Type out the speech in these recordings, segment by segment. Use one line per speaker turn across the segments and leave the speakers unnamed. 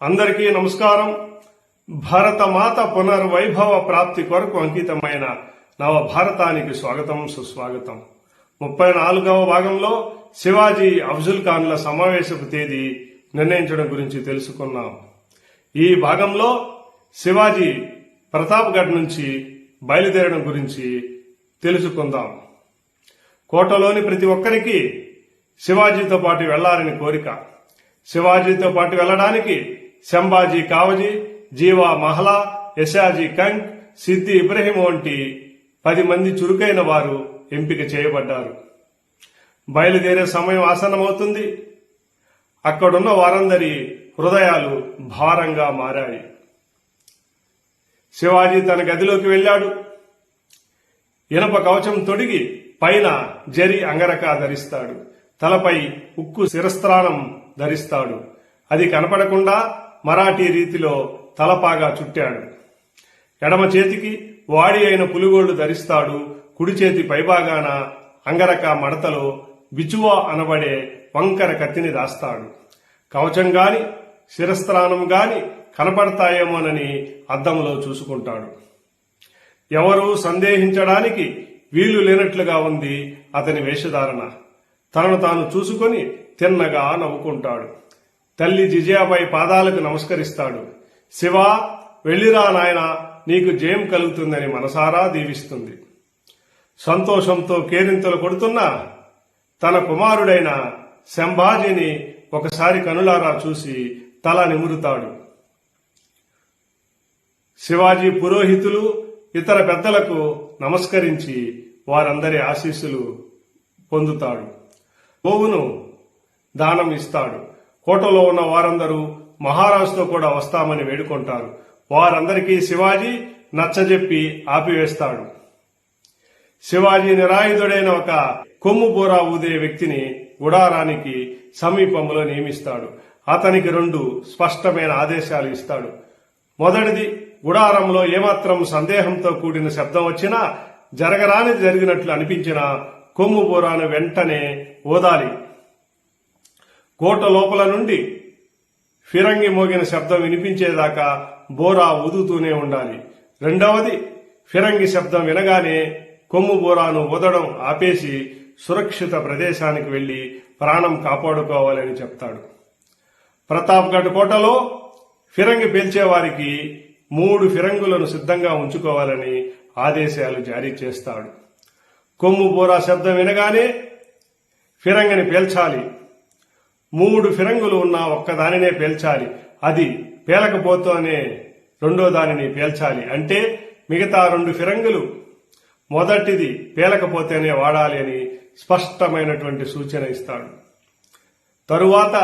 అందరికీ నమస్కారం. భారతమాత పునర్వైభవ ప్రాప్తి కొరకు అంకితమైన నవ భారతానికి స్వాగతం, సుస్వాగతం. 34వ భాగంలో శివాజీ అఫ్జల్ ఖాన్ల సమావేశపు తేదీ నిర్ణయించడం గురించి తెలుసుకున్నాం. ఈ భాగంలో శివాజీ ప్రతాప్గఢ్ నుంచి బయలుదేరడం గురించి తెలుసుకుందాం. కోటలోని ప్రతి ఒక్కరికి శివాజీతో పాటు వెళ్లాలని కోరిక. శివాజీతో పాటు వెళ్లడానికి సంభాజీ కావజీ, జీవా మహలా, యశాజీ కంగ్, సిద్ది ఇబ్రహీం వంటి 10 మంది చురుకైన వారు ఎంపిక చేయబడ్డారు. బయలుదేరే సమయం ఆసన్నమవుతుంది. అక్కడున్న వారందరి హృదయాలు భారంగా మారాయి. శివాజీ తన గదిలోకి వెళ్లాడు. ఇనప కవచం తొడిగి పైన జరి అంగరక ధరిస్తాడు. తలపై ఉక్కు శిరస్త్రాణం ధరిస్తాడు. అది కనపడకుండా మరాఠీ రీతిలో తలపాగా చుట్టాడు. ఎడమ చేతికి వాడి అయిన పులిగోళ్లు ధరిస్తాడు. కుడి చేతి పైభాగాన అంగరక మడతలో బిచువా అనబడే వంకర కత్తిని దాస్తాడు. కవచం గాని శిరస్త్రాణం గాని కనపడతాయేమోనని అద్దంలో చూసుకుంటాడు. ఎవరూ సందేహించడానికి వీలు లేనట్లుగా ఉంది అతని వేషధారణ. తనను తాను చూసుకొని తిన్నగా నవ్వుకుంటాడు. తల్లి జిజియాబాయి పాదాలకు నమస్కరిస్తాడు. శివా, వెళ్ళిరా నాయనా, నీకు జయం కలుగుతుందని మనసారా దీవిస్తుంది. సంతోషంతో కేరింతలు కొడుతున్న తన కుమారుడైన సంభాజీని ఒకసారి కనులారా చూసి తల నిమురుతాడు. శివాజీ పురోహితులు ఇతర పెద్దలకు నమస్కరించి వారందరి ఆశీస్సులు పొందుతాడు. గోవును దానం ఇస్తాడు. కోటలో ఉన్న వారందరూ మహారాజుతో కూడా వస్తామని వేడుకుంటారు. వారందరికీ శివాజీ నచ్చజెప్పి ఆపివేస్తాడు. శివాజీ నిరాయుధుడైన ఒక కొమ్ము బోరా ఊదే వ్యక్తిని గుడారానికి సమీపంలో నియమిస్తాడు. అతనికి 2 స్పష్టమైన ఆదేశాలు ఇస్తాడు. మొదటిది, గుడారంలో ఏమాత్రం సందేహంతో కూడిన శబ్దం వచ్చినా, జరగరానిది జరిగినట్లు అనిపించినా కొమ్ము బోరాను వెంటనే ఊదాలి. కోట లోపల నుండి ఫిరంగి మోగిన శబ్దం వినిపించేదాకా బోరా ఊదుతూనే ఉండాలి. రెండవది, ఫిరంగి శబ్దం వినగానే కొమ్ము బోరాను ఊదడం ఆపేసి సురక్షిత ప్రదేశానికి వెళ్లి ప్రాణం కాపాడుకోవాలని చెప్తాడు. ప్రతాప్గఢ్ కోటలో ఫిరంగి పేల్చేవారికి 3 ఫిరంగులను సిద్ధంగా ఉంచుకోవాలని ఆదేశాలు జారీ చేస్తాడు. కొమ్ము బోరా శబ్దం వినగానే ఫిరంగిని పేల్చాలి. 3 ఫిరంగులు ఉన్న ఒక్కదానినే పేల్చాలి. అది పేలకపోతేనే రెండో దానిని పేల్చాలి. అంటే మిగతా 2 ఫిరంగులు మొదటిది పేలకపోతేనే వాడాలి అని స్పష్టమైనటువంటి సూచన ఇస్తాడు. తరువాత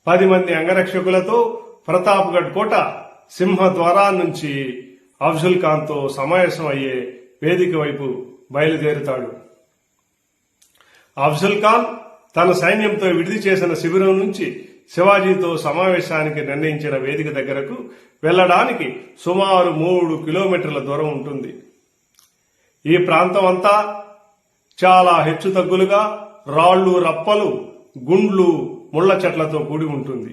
10 మంది అంగరక్షకులతో ప్రతాప్గఢ్ కోట సింహద్వారా నుంచి అఫ్జల్ ఖాన్తో సమావేశం అయ్యే వేదిక వైపు బయలుదేరుతాడు. అఫ్జల్ ఖాన్ తన సైన్యంతో విడిది చేసిన శిబిరం నుంచి శివాజీతో సమావేశానికి నిర్ణయించిన వేదిక దగ్గరకు వెళ్లడానికి సుమారు 3 కిలోమీటర్ల దూరం ఉంటుంది. ఈ ప్రాంతం అంతా చాలా హెచ్చుతగ్గులుగా రాళ్లు, రప్పలు, గుండ్లు, ముళ్ల చెట్లతో కూడి ఉంటుంది.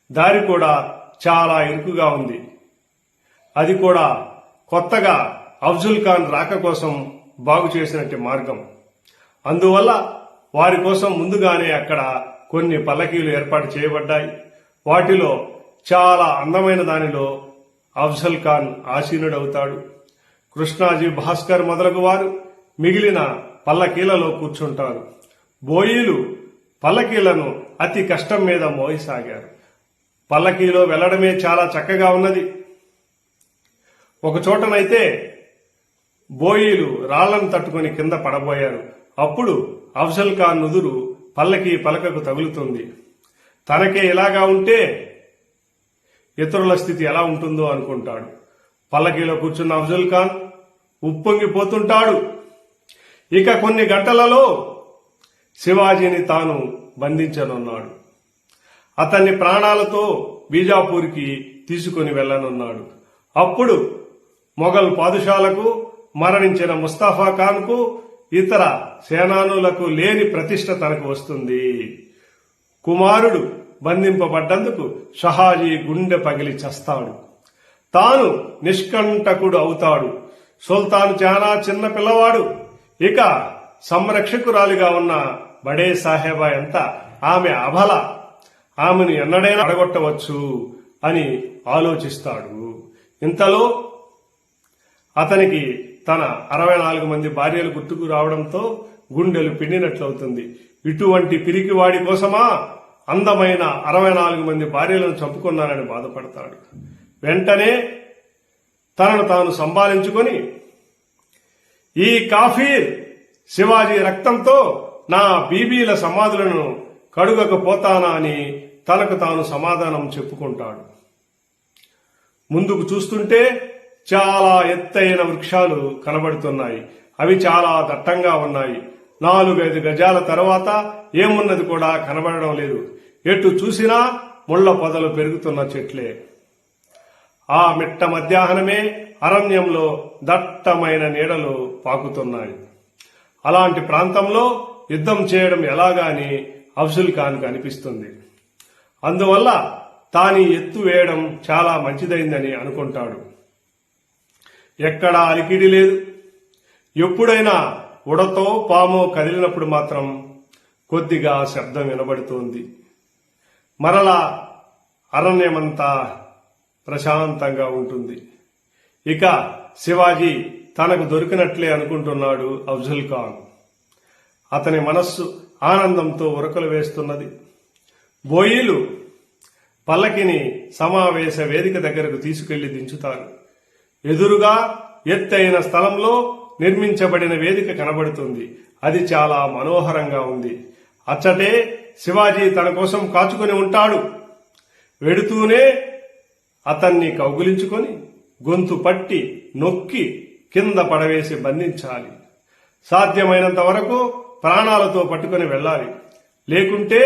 దారి కూడా చాలా ఇరుకుగా ఉంది. అది కూడా కొత్తగా అఫ్జల్ ఖాన్ రాక కోసం బాగు చేసినట్టు మార్గం. అందువల్ల వారి కోసం ముందుగానే అక్కడ కొన్ని పల్లకీలు ఏర్పాటు చేయబడ్డాయి. వాటిలో చాలా అందమైన దానిలో అఫ్జల్ ఖాన్ ఆసీనుడవుతాడు. కృష్ణాజీ, భాస్కర్ మొదలగు వారు మిగిలిన పల్లకీలలో కూర్చుంటారు. బోయీలు పల్లకీలను అతి కష్టం మీద మోయసాగారు. పల్లకీలో వెళ్లడమే చాలా చక్కగా ఉన్నది. ఒక చోటనైతే బోయీలు రాళ్లను తట్టుకుని కింద పడబోయారు. అప్పుడు అఫ్జల్ ఖాన్ నుదురు పల్లకీ పలకకు తగులుతుంది. తనకే ఇలాగా ఉంటే ఇతరుల స్థితి ఎలా ఉంటుందో అనుకుంటాడు. పల్లకీలో కూర్చున్న అఫ్జల్ ఖాన్ ఉప్పొంగిపోతుంటాడు. ఇక కొన్ని గంటలలో శివాజీని తాను బంధించనున్నాడు. అతన్ని ప్రాణాలతో బీజాపూర్కి తీసుకుని వెళ్లనున్నాడు. అప్పుడు మొఘల్ పాదుషాలకు, మరణించిన ముస్తఫా ఖాన్కు, ఇతర సేనానులకు లేని ప్రతిష్ట తనకు వస్తుంది. కుమారుడు బంధింపబడ్డందుకు షహాజీ గుండె పగిలి చస్తాడు. తాను నిష్కంటకుడు అవుతాడు. సుల్తాన్ చాలా చిన్న పిల్లవాడు. ఇక సంరక్షకురాలిగా ఉన్న బడే సాహెబా ఎంత ఆమె అబల, ఆమెను ఎన్నడైనా అడగొట్టవచ్చు అని ఆలోచిస్తాడు. ఇంతలో అతనికి తన 64 మంది భార్యలు గుర్తుకు రావడంతో గుండెలు పిండినట్లవుతుంది. ఇటువంటి పిరికివాడి కోసమా అందమైన 64 మంది భార్యలను చంపుకున్నానని బాధపడతాడు. వెంటనే తనను తాను సంభాళించుకొని, ఈ కాఫీర్ శివాజీ రక్తంతో నా బీబీల సమాధులను కడుగకపోతానా అని తనకు తాను సమాధానం చెప్పుకుంటాడు. ముందుకు చూస్తుంటే చాలా ఎత్తైన వృక్షాలు కనబడుతున్నాయి. అవి చాలా దట్టంగా ఉన్నాయి. 4-5 గజాల తర్వాత ఏమున్నది కూడా కనబడడం లేదు. ఎటు చూసినా ముళ్ల పొదలు పెరుగుతున్న చెట్లే. ఆ మిట్ట మధ్యాహ్నమే అరణ్యంలో దట్టమైన నీడలు పాకుతున్నాయి. అలాంటి ప్రాంతంలో యుద్ధం చేయడం ఎలాగా అని అఫ్జల్ ఖాన్కు అనిపిస్తుంది. అందువల్ల తాను ఎత్తు వేయడం చాలా మంచిదైందని అనుకుంటాడు. ఎక్కడా అలికిడి లేదు. ఎప్పుడైనా ఉడతో పామో కదిలినప్పుడు మాత్రం కొద్దిగా శబ్దం వినబడుతోంది. మరలా అరణ్యమంతా ప్రశాంతంగా ఉంటుంది. ఇక శివాజీ తనకు దొరికినట్లే అనుకుంటున్నాడు అఫ్జల్ ఖాన్. అతని మనస్సు ఆనందంతో ఉరకలు వేస్తున్నది. బోయీలు పల్లకిని సమావేశ వేదిక దగ్గరకు తీసుకెళ్లి దించుతారు. ఎదురుగా ఎత్తైన స్థలంలో నిర్మించబడిన వేదిక కనబడుతుంది. అది చాలా మనోహరంగా ఉంది. అచ్చటే శివాజీ తన కోసం కాచుకుని ఉంటాడు. వెడుతూనే అతన్ని కౌగిలించుకొని గొంతు పట్టి నొక్కి కింద పడవేసి బంధించాలి. సాధ్యమైనంత వరకు ప్రాణాలతో పట్టుకుని వెళ్ళాలి. లేకుంటే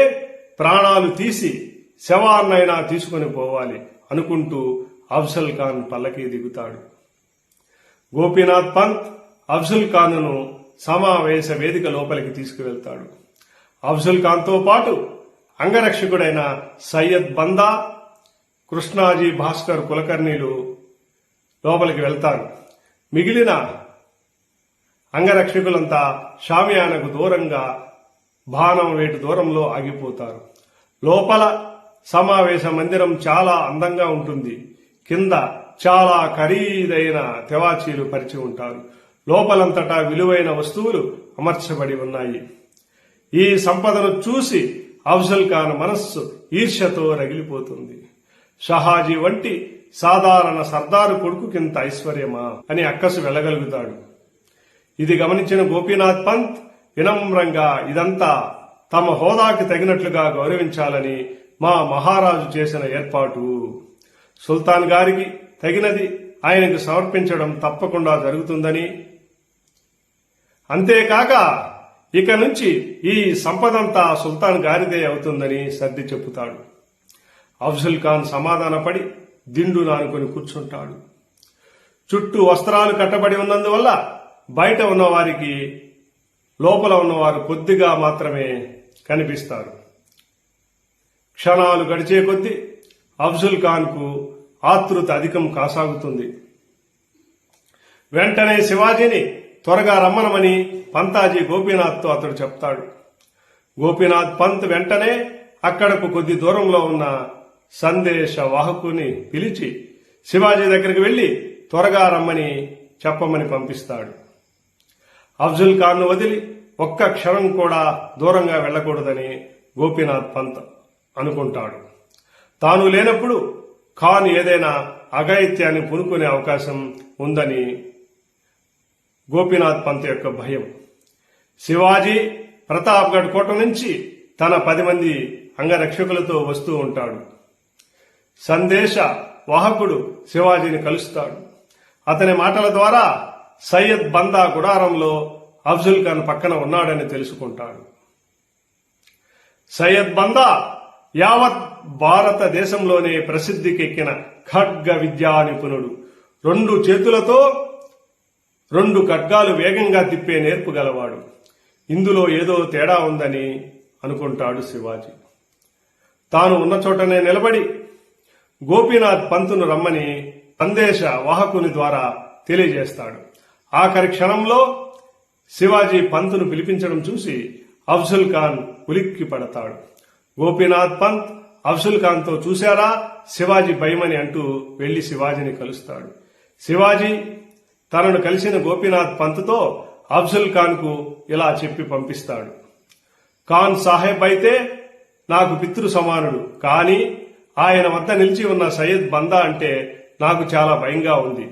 ప్రాణాలు తీసి శవాన్నైనా తీసుకుని పోవాలి అనుకుంటూ అఫ్జల్ ఖాన్ పల్లకి దిగుతాడు. గోపీనాథ్ పంత్ అఫ్జల్ ఖాన్ను సమావేశ వేదిక లోపలికి తీసుకువెళ్తాడు. అఫ్జల్ ఖాన్తో పాటు అంగరక్షకుడైన సయ్యద్ బందా, కృష్ణాజీ భాస్కర్ కులకర్ణీలు లోపలికి వెళ్తారు. మిగిలిన అంగరక్షకులంతా షామియానకు దూరంగా బాణం వేటు దూరంలో ఆగిపోతారు. లోపల సమావేశ మందిరం చాలా అందంగా ఉంటుంది. కింద చాలా ఖరీదైన తెవాచీలు పరిచి ఉంటారు. లోపలంతటా విలువైన వస్తువులు అమర్చబడి ఉన్నాయి. ఈ సంపదను చూసి అఫ్జల్ ఖాన్ మనస్సు ఈర్ష్యతో రగిలిపోతుంది. షహాజీ వంటి సాధారణ సర్దారు కొడుకుకింత ఐశ్వర్యమా అని అక్కసు వెళ్ళగలుగుతాడు. ఇది గమనించిన గోపీనాథ్ పంత్ వినమ్రంగా, ఇదంతా తమ హోదాకి తగినట్లుగా గౌరవించాలని మా మహారాజు చేసిన ఏర్పాటు. సుల్తాన్ గారికి తగినది ఆయనకు సమర్పించడం తప్పకుండా జరుగుతుందని, అంతేకాక ఇక నుంచి ఈ సంపదంతా సుల్తాన్ గారిదే అవుతుందని సర్ది చెప్పుతాడు. అఫ్జల్ ఖాన్ సమాధానపడి దిండు నానుకొని కూర్చుంటాడు. చుట్టూ వస్త్రాలు కట్టబడి ఉన్నందువల్ల బయట ఉన్నవారికి లోపల ఉన్నవారు కొద్దిగా మాత్రమే కనిపిస్తారు. క్షణాలు గడిచే కొద్దీ అఫ్జల్ ఖాన్కు ఆతృత అధికం కాసాగుతుంది. వెంటనే శివాజీని త్వరగా రమ్మనమని పంతాజీ గోపీనాథ్తో అతడు చెప్తాడు. గోపీనాథ్ పంత్ వెంటనే అక్కడకు కొద్ది దూరంలో ఉన్న సందేశ వాహకుని పిలిచి శివాజీ దగ్గరికి వెళ్లి త్వరగా రమ్మని చెప్పమని పంపిస్తాడు. అఫ్జల్ ఖాన్ను వదిలి ఒక్క క్షణం కూడా దూరంగా వెళ్లకూడదని గోపీనాథ్ పంత్ అనుకుంటాడు. తాను లేనప్పుడు ఖాన్ ఏదైనా అఘాయిత్యాన్ని పూనుకునే అవకాశం ఉందని గోపీనాథ్ పంత్ యొక్క భయం. శివాజీ ప్రతాప్గఢ్ కోట నుంచి తన 10 మంది అంగరక్షకులతో వస్తూ ఉంటాడు. సందేశ వాహకుడు శివాజీని కలుస్తాడు. అతని మాటల ద్వారా సయ్యద్ బందా గుడారంలో అఫ్జల్ ఖాన్ పక్కన ఉన్నాడని తెలుసుకుంటాడు. సయ్యద్ బందా యావత్ భారతదేశంలోనే ప్రసిద్ధికెక్కిన ఖడ్గ విద్యా నిపుణుడు. 2 చేతులతో 2 ఖడ్గాలు వేగంగా తిప్పే నేర్పు గలవాడు. ఇందులో ఏదో తేడా ఉందని అనుకుంటాడు శివాజీ. తాను ఉన్న చోటనే నిలబడి గోపీనాథ్ పంతును రమ్మని సందేశ వాహకుని ద్వారా తెలియజేస్తాడు. ఆఖరి క్షణంలో శివాజీ పంతును పిలిపించడం చూసి అఫ్జల్ ఖాన్ ఉలిక్కి పడతాడు. గోపీనాథ్ పంత్ అఫ్జల్ ఖాన్ తో చూశారా శివాజీ భయమని అంటూ వెళ్లి శివాజీని కలుస్తాడు. శివాజీ తనను కలిసిన గోపీనాథ్ పంత్తో అఫ్జల్ ఖాన్ కు ఇలా చెప్పి పంపిస్తాడు. ఖాన్ సాహెబ్ అయితే నాకు పితృ సమానుడు, కానీ ఆయన వద్ద నిలిచి ఉన్న సయ్యద్ బందా అంటే నాకు చాలా భయంగా ఉంది.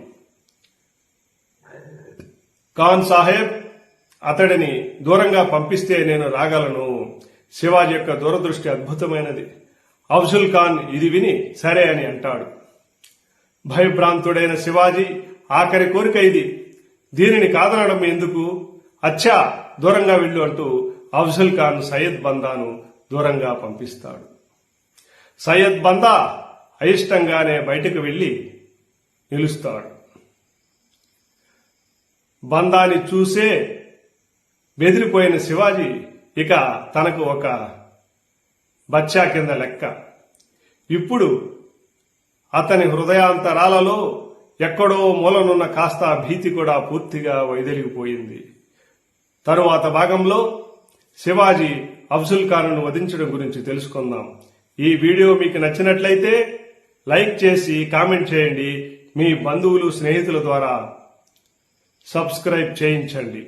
ఖాన్ సాహెబ్ అతడిని దూరంగా పంపిస్తే నేను రాగలను. శివాజీ యొక్క దూరదృష్టి అద్భుతమైనది. అఫ్జల్ ఖాన్ ఇది విని సరే అని అంటాడు. భయభ్రాంతుడైన శివాజీ ఆఖరి కోరిక ఇది, దీనిని కాదనడం ఎందుకు, అచ్చా దూరంగా వెళ్ళు అంటూ అఫ్జల్ ఖాన్ సయ్యద్ బందాను దూరంగా పంపిస్తాడు. సయ్యద్ బందా అయిష్టంగానే బయటకు వెళ్లి నిలుస్తాడు. బందాని చూసే బెదిరిపోయిన శివాజీ ఇక తనకు ఒక బచ్చా కింద లెక్క. ఇప్పుడు అతని హృదయాంతరాలలో ఎక్కడో మూలనున్న కాస్త భీతి కూడా పూర్తిగా వైదొలిగిపోయింది. తరువాత భాగంలో శివాజీ అఫ్జల్ ఖాన్ను వధించడం గురించి తెలుసుకుందాం. ఈ వీడియో మీకు నచ్చినట్లయితే లైక్ చేసి కామెంట్ చేయండి. మీ బంధువులు స్నేహితుల ద్వారా సబ్స్క్రైబ్ చేయించండి.